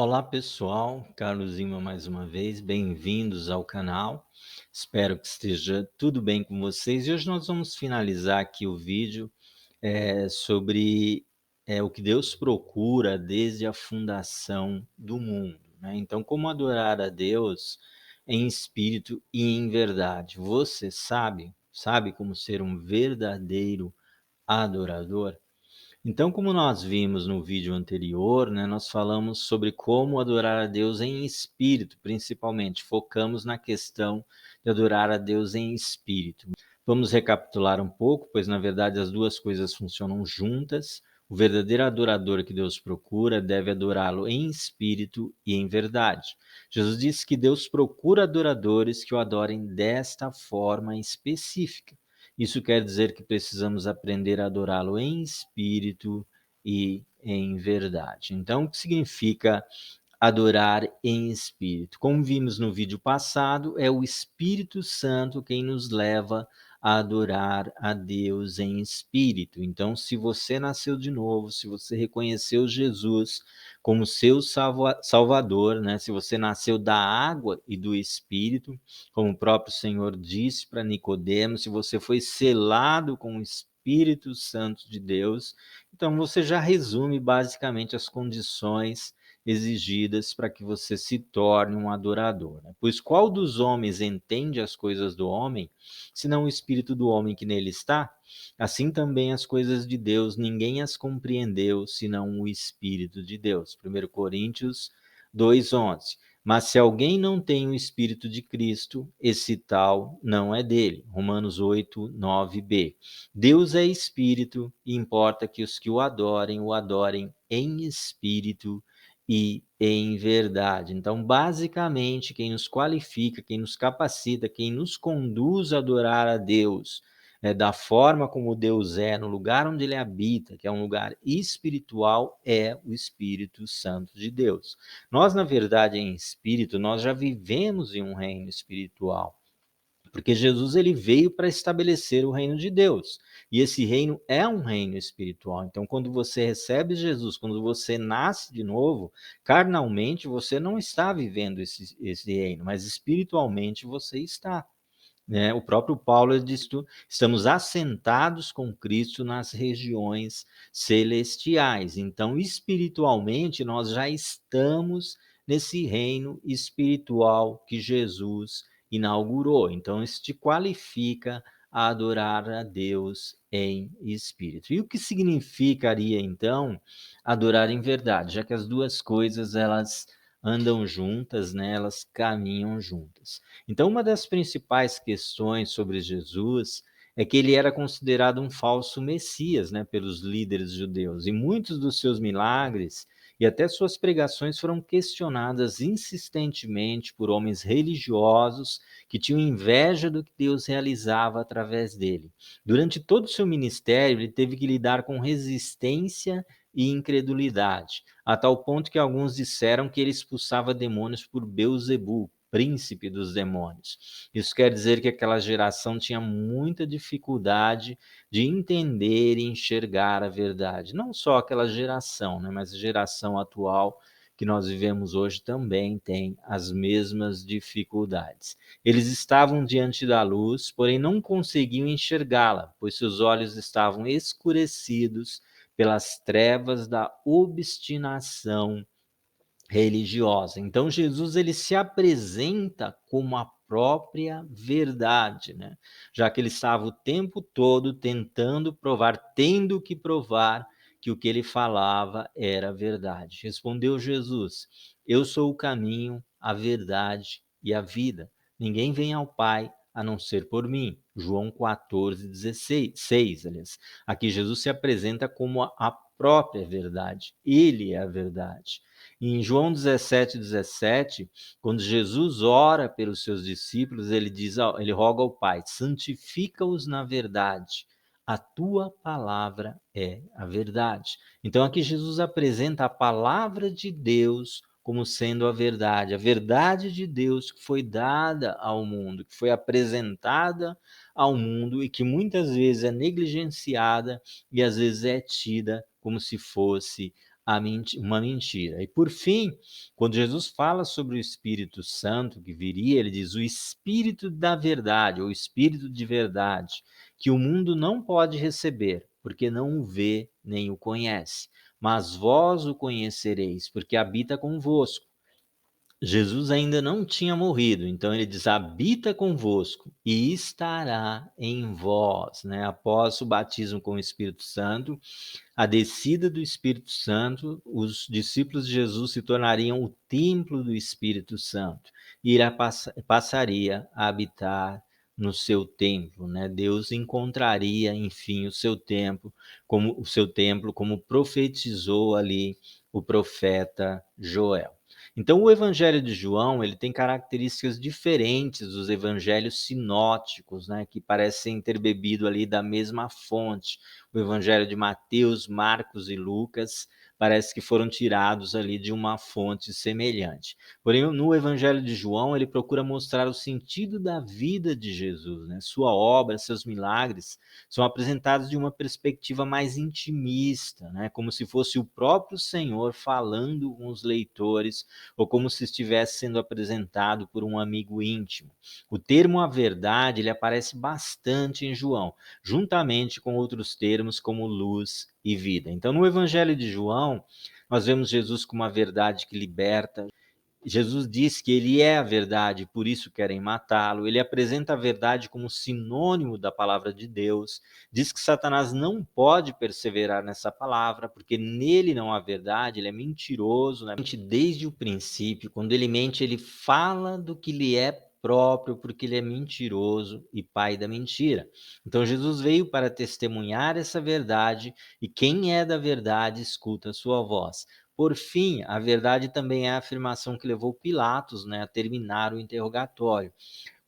Olá pessoal, Carlos Lima mais uma vez, bem-vindos ao canal. Espero que esteja tudo bem com vocês. E hoje nós vamos finalizar aqui o vídeo sobre o que Deus procura desde a fundação do mundo, né? Então, como adorar a Deus em espírito e em verdade. Você sabe como ser um verdadeiro adorador? Então, como nós vimos no vídeo anterior, né, nós falamos sobre como adorar a Deus em espírito, principalmente, focamos na questão de adorar a Deus em espírito. Vamos recapitular um pouco, pois na verdade as duas coisas funcionam juntas. O verdadeiro adorador que Deus procura deve adorá-lo em espírito e em verdade. Jesus disse que Deus procura adoradores que o adorem desta forma específica. Isso quer dizer que precisamos aprender a adorá-lo em espírito e em verdade. Então, o que significa adorar em espírito? Como vimos no vídeo passado, é o Espírito Santo quem nos leva a adorar a Deus em espírito. Então, se você nasceu de novo, se você reconheceu Jesus como seu Salvador, né? Se você nasceu da água e do Espírito, como o próprio Senhor disse para Nicodemos, se você foi selado com o Espírito Santo de Deus, então você já resume basicamente as condições exigidas para que você se torne um adorador, né? Pois qual dos homens entende as coisas do homem, senão o espírito do homem que nele está? Assim também as coisas de Deus, ninguém as compreendeu, senão o Espírito de Deus. 1 Coríntios 2:11. Mas se alguém não tem o Espírito de Cristo, esse tal não é dele. Romanos 8:9b. Deus é Espírito e importa que os que o adorem em espírito e em verdade. Então, basicamente, quem nos qualifica, quem nos capacita, quem nos conduz a adorar a Deus, da forma como Deus é, no lugar onde ele habita, que é um lugar espiritual, é o Espírito Santo de Deus. Nós, na verdade, em espírito, nós já vivemos em um reino espiritual. Porque Jesus ele veio para estabelecer o reino de Deus. E esse reino é um reino espiritual. Então, quando você recebe Jesus, quando você nasce de novo, carnalmente você não está vivendo esse reino, mas espiritualmente você está, né? O próprio Paulo diz: estamos assentados com Cristo nas regiões celestiais. Então, espiritualmente, nós já estamos nesse reino espiritual que Jesus inaugurou. Então, isso te qualifica a adorar a Deus em espírito. E o que significaria, então, adorar em verdade? Já que as duas coisas, elas andam juntas, né? Elas caminham juntas. Então, uma das principais questões sobre Jesus é que ele era considerado um falso Messias, né, pelos líderes judeus, e muitos dos seus milagres e até suas pregações foram questionadas insistentemente por homens religiosos que tinham inveja do que Deus realizava através dele. Durante todo o seu ministério, ele teve que lidar com resistência e incredulidade, a tal ponto que alguns disseram que ele expulsava demônios por Beelzebul, príncipe dos demônios. Isso quer dizer que aquela geração tinha muita dificuldade de entender e enxergar a verdade. Não só aquela geração, né, mas a geração atual que nós vivemos hoje também tem as mesmas dificuldades. Eles estavam diante da luz, porém não conseguiam enxergá-la, pois seus olhos estavam escurecidos pelas trevas da obstinação religiosa. Então Jesus ele se apresenta como a própria verdade, né? Já que ele estava o tempo todo tentando provar, tendo que provar que o que ele falava era verdade. Respondeu Jesus: Eu sou o caminho, a verdade e a vida. Ninguém vem ao Pai a não ser por mim. João 14:16, aliás. Aqui Jesus se apresenta como a própria verdade. Ele é a verdade. E em João 17:17, quando Jesus ora pelos seus discípulos, ele roga ao Pai: santifica-os na verdade. A tua palavra é a verdade. Então aqui Jesus apresenta a palavra de Deus como sendo a verdade de Deus que foi dada ao mundo, que foi apresentada ao mundo e que muitas vezes é negligenciada e às vezes é tida como se fosse uma mentira. E por fim, quando Jesus fala sobre o Espírito Santo que viria, ele diz: o Espírito da verdade, ou Espírito de verdade, que o mundo não pode receber, porque não o vê nem o conhece. Mas vós o conhecereis, porque habita convosco. Jesus ainda não tinha morrido, então ele diz: habita convosco e estará em vós, né? Após o batismo com o Espírito Santo, a descida do Espírito Santo, os discípulos de Jesus se tornariam o templo do Espírito Santo e ele passaria a habitar no seu templo, né? Deus encontraria, enfim, o seu templo, como profetizou ali o profeta Joel. Então, o Evangelho de João, ele tem características diferentes dos evangelhos sinóticos, né, que parecem ter bebido ali da mesma fonte. O Evangelho de Mateus, Marcos e Lucas parece que foram tirados ali de uma fonte semelhante. Porém, no Evangelho de João, ele procura mostrar o sentido da vida de Jesus, né? Sua obra, seus milagres são apresentados de uma perspectiva mais intimista, né? Como se fosse o próprio Senhor falando com os leitores ou como se estivesse sendo apresentado por um amigo íntimo. O termo a verdade, ele aparece bastante em João, juntamente com outros termos como luz e vida. Então, no Evangelho de João, nós vemos Jesus como a verdade que liberta. Jesus diz que ele é a verdade, por isso querem matá-lo. Ele apresenta a verdade como sinônimo da palavra de Deus. Diz que Satanás não pode perseverar nessa palavra, porque nele não há verdade, ele é mentiroso, né? Desde o princípio, quando ele mente, ele fala do que lhe é próprio, porque ele é mentiroso e pai da mentira. Então Jesus veio para testemunhar essa verdade, e quem é da verdade escuta a sua voz. Por fim, a verdade também é a afirmação que levou Pilatos, né, a terminar o interrogatório.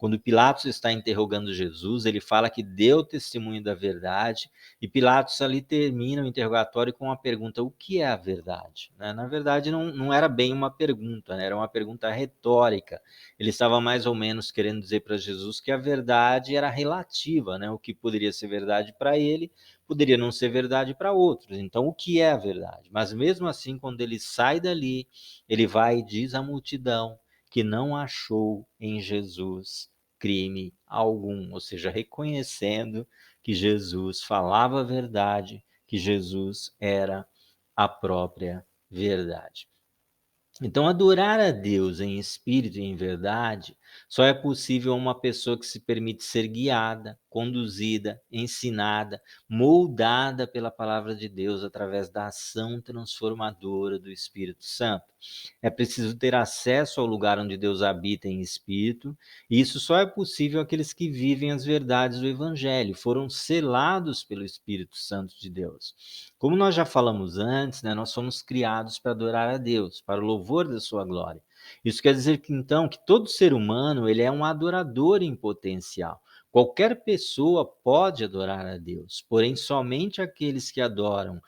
Quando Pilatos está interrogando Jesus, ele fala que deu testemunho da verdade, e Pilatos ali termina o interrogatório com uma pergunta: o que é a verdade? Né? Na verdade, não era bem uma pergunta, né? Era uma pergunta retórica. Ele estava mais ou menos querendo dizer para Jesus que a verdade era relativa, né? O que poderia ser verdade para ele, poderia não ser verdade para outros. Então, o que é a verdade? Mas mesmo assim, quando ele sai dali, ele vai e diz à multidão que não achou em Jesus crime algum, ou seja, reconhecendo que Jesus falava a verdade, que Jesus era a própria verdade. Então, adorar a Deus em espírito e em verdade só é possível a uma pessoa que se permite ser guiada, conduzida, ensinada, moldada pela palavra de Deus através da ação transformadora do Espírito Santo. É preciso ter acesso ao lugar onde Deus habita em espírito, e isso só é possível àqueles que vivem as verdades do Evangelho, foram selados pelo Espírito Santo de Deus. Como nós já falamos antes, né, nós somos criados para adorar a Deus, para o louvor da sua glória. Isso quer dizer que então que todo ser humano, ele é um adorador em potencial. Qualquer pessoa pode adorar a Deus, porém somente aqueles que adoram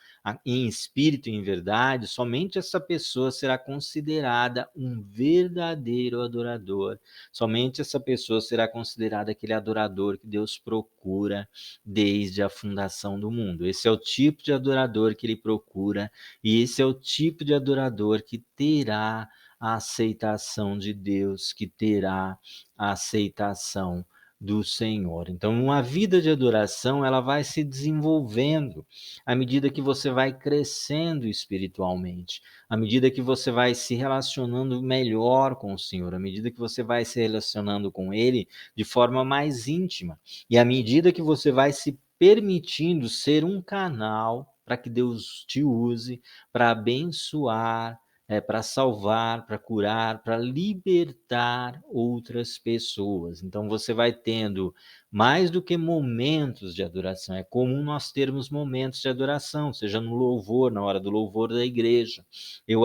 em espírito e em verdade, somente essa pessoa será considerada um verdadeiro adorador. Somente essa pessoa será considerada aquele adorador que Deus procura desde a fundação do mundo. Esse é o tipo de adorador que ele procura, e esse é o tipo de adorador que terá a aceitação de Deus, que terá a aceitação do Senhor. Então, uma vida de adoração, ela vai se desenvolvendo à medida que você vai crescendo espiritualmente, à medida que você vai se relacionando melhor com o Senhor, à medida que você vai se relacionando com Ele de forma mais íntima, e à medida que você vai se permitindo ser um canal para que Deus te use para abençoar, para salvar, para curar, para libertar outras pessoas. Então você vai tendo mais do que momentos de adoração. É comum nós termos momentos de adoração, seja no louvor, na hora do louvor da igreja. Eu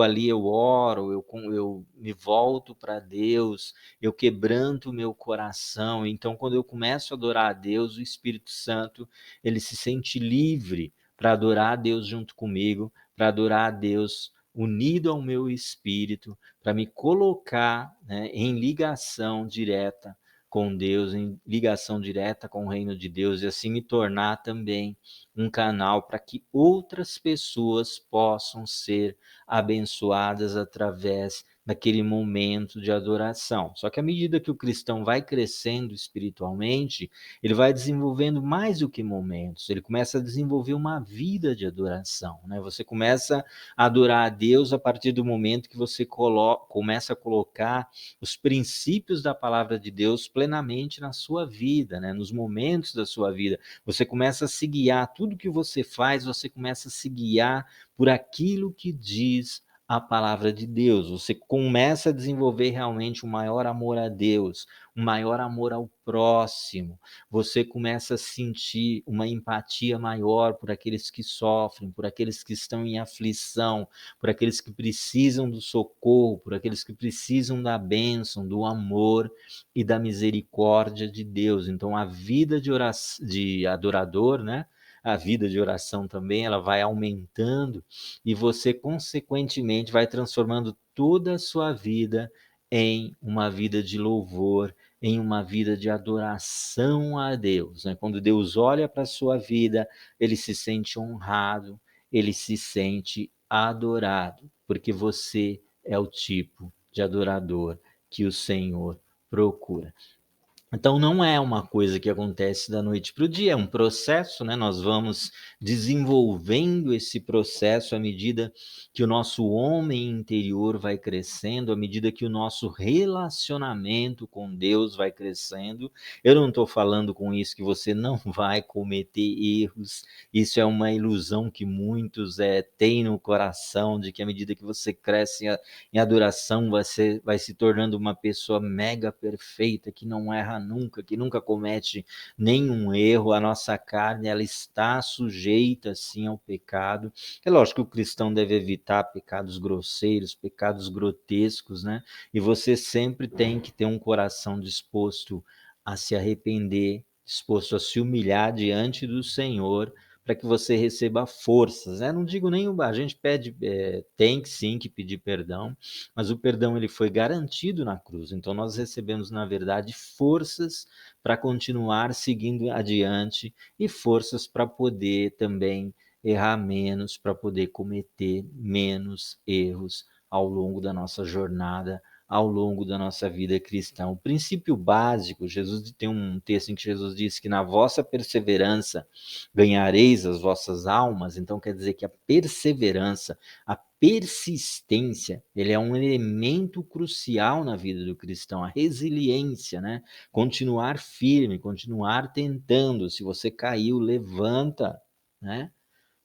oro, eu me volto para Deus, eu quebranto o meu coração. Então, quando eu começo a adorar a Deus, o Espírito Santo, ele se sente livre para adorar a Deus junto comigo, para adorar a Deus unido ao meu espírito, para me colocar, né, em ligação direta com Deus, em ligação direta com o reino de Deus, e assim me tornar também um canal para que outras pessoas possam ser abençoadas através daquele momento de adoração. Só que à medida que o cristão vai crescendo espiritualmente, ele vai desenvolvendo mais do que momentos, ele começa a desenvolver uma vida de adoração, né? Você começa a adorar a Deus a partir do momento que você começa a colocar os princípios da palavra de Deus plenamente na sua vida, né? Nos momentos da sua vida. Você começa a se guiar, tudo que você faz, você começa a se guiar por aquilo que diz a palavra de Deus. Você começa a desenvolver realmente um maior amor a Deus, um maior amor ao próximo. Você começa a sentir uma empatia maior por aqueles que sofrem, por aqueles que estão em aflição, por aqueles que precisam do socorro, por aqueles que precisam da bênção, do amor e da misericórdia de Deus. Então, a vida de adorador, né? A vida de oração também, ela vai aumentando e você, consequentemente, vai transformando toda a sua vida em uma vida de louvor, em uma vida de adoração a Deus, né? Quando Deus olha para a sua vida, ele se sente honrado, ele se sente adorado, porque você é o tipo de adorador que o Senhor procura. Então não é uma coisa que acontece da noite para o dia, é um processo, né? Nós vamos desenvolvendo esse processo à medida que o nosso homem interior vai crescendo, à medida que o nosso relacionamento com Deus vai crescendo. Eu não estou falando com isso que você não vai cometer erros, isso é uma ilusão que muitos têm no coração, de que à medida que você cresce em adoração, você vai se tornando uma pessoa mega perfeita, que não erra nunca, que nunca comete nenhum erro. A nossa carne, ela está sujeita, sim, ao pecado. É lógico que o cristão deve evitar pecados grosseiros, pecados grotescos, né? E você sempre tem que ter um coração disposto a se arrepender, disposto a se humilhar diante do Senhor, para que você receba forças, né? Não digo nem a gente pede, tem que sim que pedir perdão, mas o perdão ele foi garantido na cruz. Então nós recebemos, na verdade, forças para continuar seguindo adiante e forças para poder também errar menos, para poder cometer menos erros ao longo da nossa jornada, ao longo da nossa vida cristã. O princípio básico, Jesus tem um texto em que Jesus diz que na vossa perseverança ganhareis as vossas almas. Então quer dizer que a perseverança, a persistência, ele é um elemento crucial na vida do cristão, a resiliência, né? Continuar firme, continuar tentando. Se você caiu, levanta, né?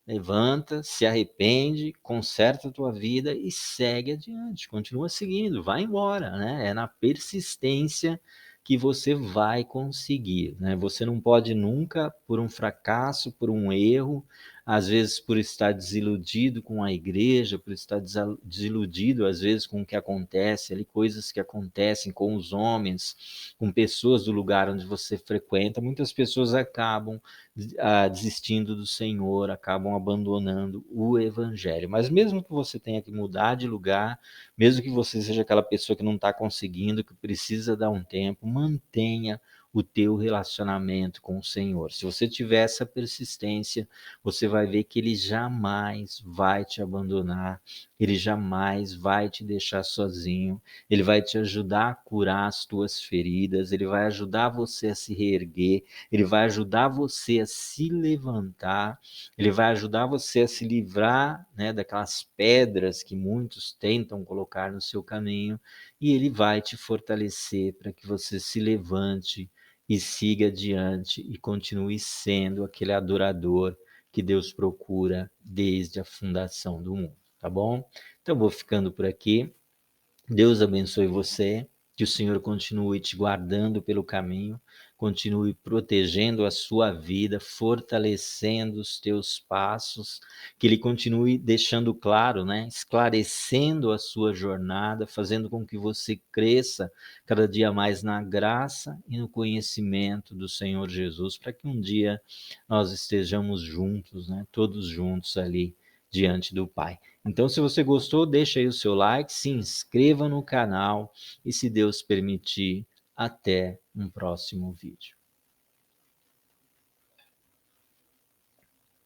Levanta, se arrepende, conserta a tua vida e segue adiante, continua seguindo, vai embora, né? É na persistência que você vai conseguir, né? Você não pode nunca, por um fracasso, por um erro, às vezes por estar desiludido com a igreja, por estar desiludido às vezes com o que acontece ali, coisas que acontecem com os homens, com pessoas do lugar onde você frequenta, muitas pessoas acabam desistindo do Senhor, acabam abandonando o Evangelho. Mas mesmo que você tenha que mudar de lugar, mesmo que você seja aquela pessoa que não está conseguindo, que precisa dar um tempo, mantenha o teu relacionamento com o Senhor. Se você tiver essa persistência, você vai ver que Ele jamais vai te abandonar, Ele jamais vai te deixar sozinho, Ele vai te ajudar a curar as tuas feridas, Ele vai ajudar você a se reerguer, Ele vai ajudar você a se levantar, Ele vai ajudar você a se livrar, né, daquelas pedras que muitos tentam colocar no seu caminho, e Ele vai te fortalecer para que você se levante e siga adiante e continue sendo aquele adorador que Deus procura desde a fundação do mundo, tá bom? Então eu vou ficando por aqui. Deus abençoe você, que o Senhor continue te guardando pelo caminho, continue protegendo a sua vida, fortalecendo os teus passos, que Ele continue deixando claro, né, esclarecendo a sua jornada, fazendo com que você cresça cada dia mais na graça e no conhecimento do Senhor Jesus, para que um dia nós estejamos juntos, né, todos juntos ali diante do Pai. Então, se você gostou, deixa aí o seu like, se inscreva no canal e, se Deus permitir, até um próximo vídeo.